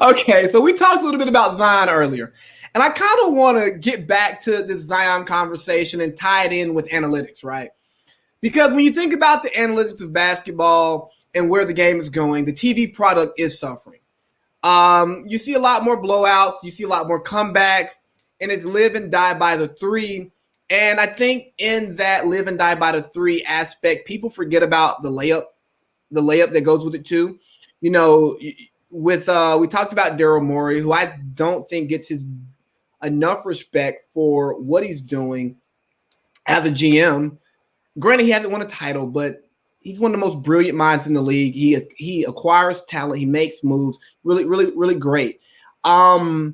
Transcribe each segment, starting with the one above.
Okay, so we talked a little bit about Zion earlier, and I kind of want to get back to this Zion conversation and tie it in with analytics, right? Because when you think about the analytics of basketball and where the game is going, the TV product is suffering. You see a lot more blowouts, you see a lot more comebacks, and it's live and die by the three. And I think in that live and die by the three aspect, people forget about the layup that goes with it too. You know, with we talked about Daryl Morey, who I don't think gets his enough respect for what he's doing as a GM. Granted, he hasn't won a title, but he's one of the most brilliant minds in the league. He acquires talent, he makes moves, really great. But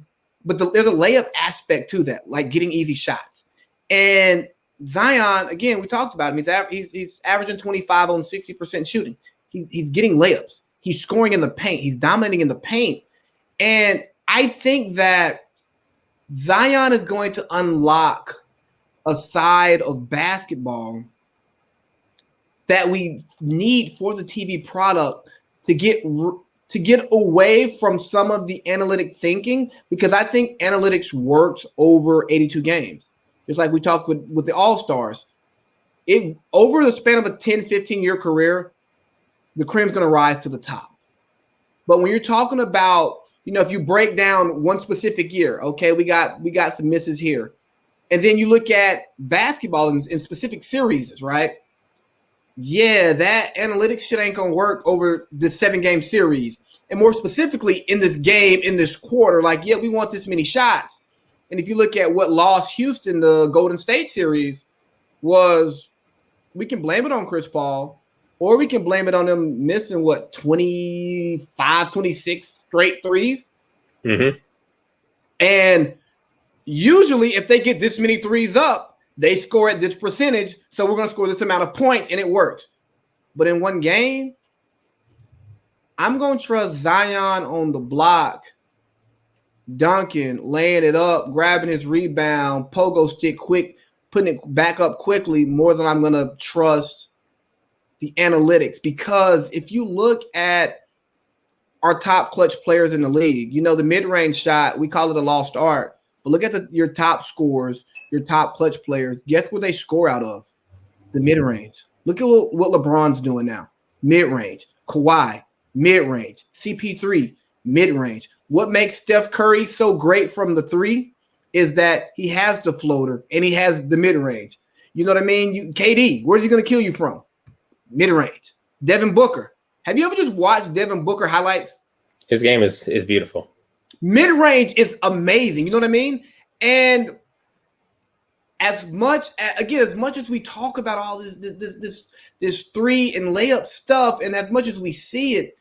there's a layup aspect to that, like getting easy shots. And Zion, again, we talked about him. He's averaging 25 on 60% shooting. He's getting layups. He's scoring in the paint. He's dominating in the paint. And I think that Zion is going to unlock a side of basketball that we need for the TV product to get away from some of the analytic thinking, because I think analytics works over 82 games. Just like we talked with the All-Stars. Over the span of a 10, 15-year career, the cream's going to rise to the top. But when you're talking about, if you break down one specific year, okay, we got some misses here. And then you look at basketball in specific series, right? Yeah, that analytics shit ain't going to work over this 7-game series. And more specifically, in this game, in this quarter, we want this many shots. And if you look at what lost Houston, the Golden State series, was, we can blame it on Chris Paul, or we can blame it on them missing, 25, 26 straight threes. Mm-hmm. And usually if they get this many threes up, they score at this percentage, so we're going to score this amount of points, and it works. But in one game, I'm going to trust Zion on the block, dunking, laying it up, grabbing his rebound, pogo stick quick, putting it back up quickly, more than I'm going to trust the analytics. Because if you look at our top clutch players in the league, the mid-range shot, we call it a lost art. But look at your top scorers, your top clutch players. Guess what they score out of? The mid-range. Look at what LeBron's doing now. Mid-range. Kawhi, mid-range. CP3, mid-range. What makes Steph Curry so great from the three is that he has the floater and he has the mid-range. You know what I mean? KD, where's he going to kill you from? Mid-range. Devin Booker. Have you ever just watched Devin Booker highlights? His game is beautiful. Mid-range is amazing. You know what I mean? And as much as we talk about all this three and layup stuff, and as much as we see it,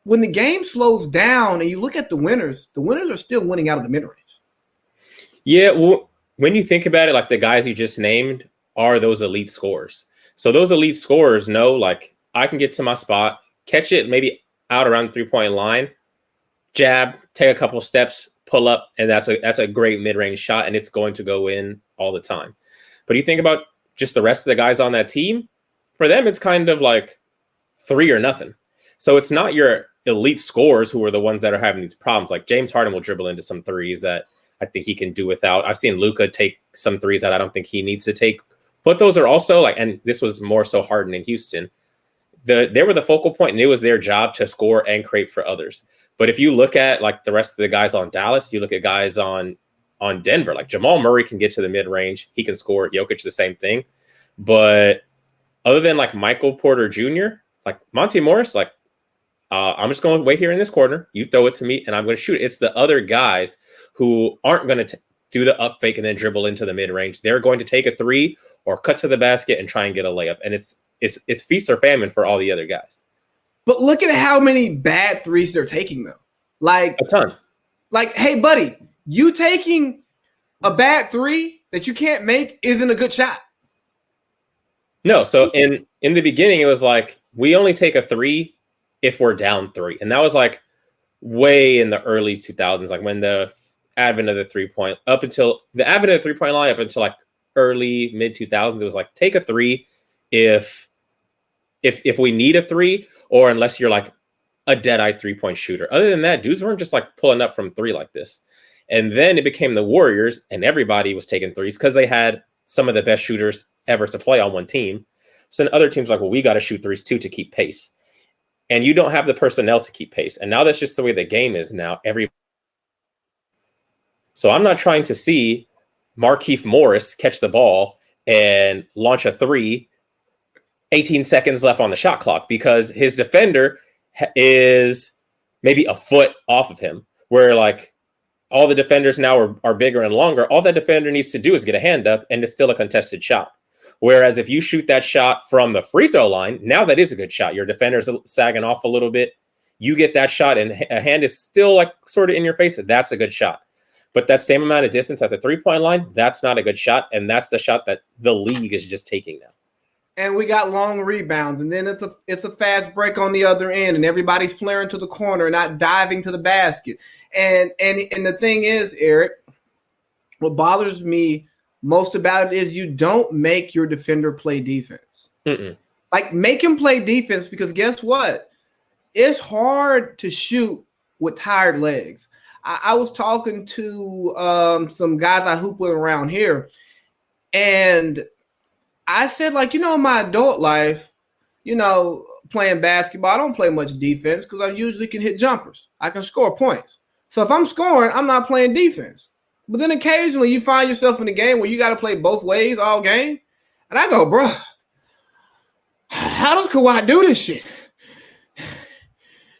when the game slows down and you look at the winners are still winning out of the mid-range. Yeah, well, when you think about it, like the guys you just named are those elite scorers. So those elite scorers know, I can get to my spot, catch it maybe out around the 3-point line, jab, take a couple steps, pull up, and that's a great mid-range shot, and it's going to go in all the time. But you think about just the rest of the guys on that team, for them it's kind of like 3 or nothing. So it's not your elite scorers who are the ones that are having these problems. Like James Harden will dribble into some threes that I think he can do without. I've seen Luka take some threes that I don't think he needs to take. But those are also and this was more so Harden in Houston, they were the focal point, and it was their job to score and create for others. But if you look at the rest of the guys on Dallas, you look at guys on Denver, like Jamal Murray can get to the mid-range. He can score. Jokic, the same thing. But other than Michael Porter Jr., Monte Morris, I'm just going to wait here in this corner. You throw it to me, and I'm going to shoot it. It's the other guys who aren't going to do the up fake and then dribble into the mid-range. They're going to take a three or cut to the basket and try and get a layup. And it's feast or famine for all the other guys. But look at how many bad threes they're taking, though. A ton. Hey, buddy, you taking a bad three that you can't make isn't a good shot. No, so in the beginning, it was we only take a three if we're down 3. And that was way in the early 2000s, when the advent of the 3-point, up until the advent of the 3-point line, up until early mid 2000s, it was take a 3 if we need a 3, or unless you're a dead-eye three-point shooter. Other than that, dudes weren't just like pulling up from three like this. And then it became the Warriors, and everybody was taking threes because they had some of the best shooters ever to play on one team. So then other teams were like, well, we got to shoot threes too to keep pace. And you don't have the personnel to keep pace. And now that's just the way the game is now. So I'm not trying to see Markieff Morris catch the ball and launch a three, 18 seconds left on the shot clock, because his defender is maybe a foot off of him, where like all the defenders now are bigger and longer. All that defender needs to do is get a hand up, and it's still a contested shot. Whereas if you shoot that shot from the free throw line, now that is a good shot. Your defender's sagging off a little bit. You get that shot, and a hand is still like sort of in your face. That's a good shot. But that same amount of distance at the three-point line, that's not a good shot. And that's the shot that the league is just taking now. And we got long rebounds, and then it's a fast break on the other end, and everybody's flaring to the corner, not diving to the basket. And the thing is, Eric, what bothers me most about it is you don't make your defender play defense. Like, make him play defense, because guess what? It's hard to shoot with tired legs. I was talking to some guys I hoop with around here, and I said, like, in my adult life, playing basketball, I don't play much defense because I usually can hit jumpers. I can score points. So if I'm scoring, I'm not playing defense. But then occasionally you find yourself in a game where you got to play both ways all game. And I go, bro, how does Kawhi do this shit?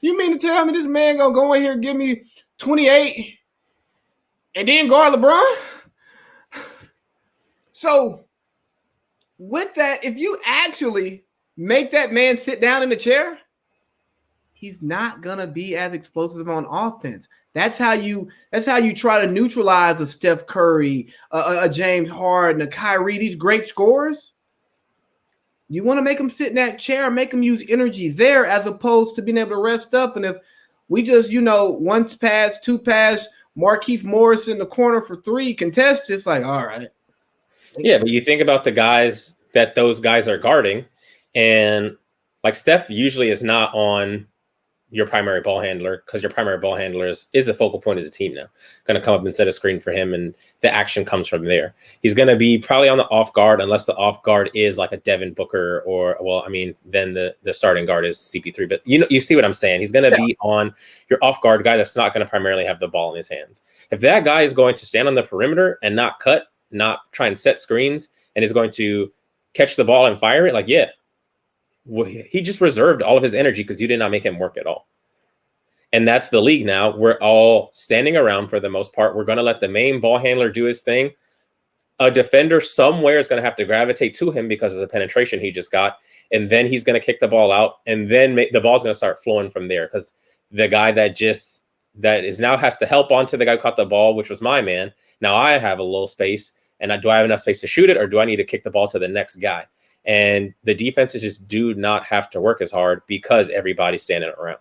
You mean to tell me this man going to go in here and give me 28 and then guard LeBron? So with that, if you actually make that man sit down in the chair, he's not gonna be as explosive on offense. That's how you try to neutralize a Steph Curry, a James Harden, a Kyrie, these great scorers. You want to make them sit in that chair, make them use energy there, as opposed to being able to rest up. And if we just, one pass, two pass, Markieff Morris in the corner for three contest, it's like, all right. Yeah, but you think about the guys that those guys are guarding, and like Steph usually is not on your primary ball handler, because your primary ball handler is the focal point of the team now. Going to come up and set a screen for him, and the action comes from there. He's going to be probably on the off guard, unless the off guard is like a Devin Booker then the starting guard is CP3. But you see what I'm saying? He's going to be on your off guard guy that's not going to primarily have the ball in his hands. If that guy is going to stand on the perimeter and not cut, not try and set screens, and is going to catch the ball and fire it, he just reserved all of his energy because you did not make him work at all. And that's the league now. We're all standing around for the most part. We're going to let the main ball handler do his thing. A defender somewhere is going to have to gravitate to him because of the penetration he just got. And then he's going to kick the ball out. And then the ball's going to start flowing from there, because the guy that is now has to help onto the guy who caught the ball, which was my man. Now I have a little space. And do I have enough space to shoot it, or do I need to kick the ball to the next guy? And the defenses just do not have to work as hard because everybody's standing around.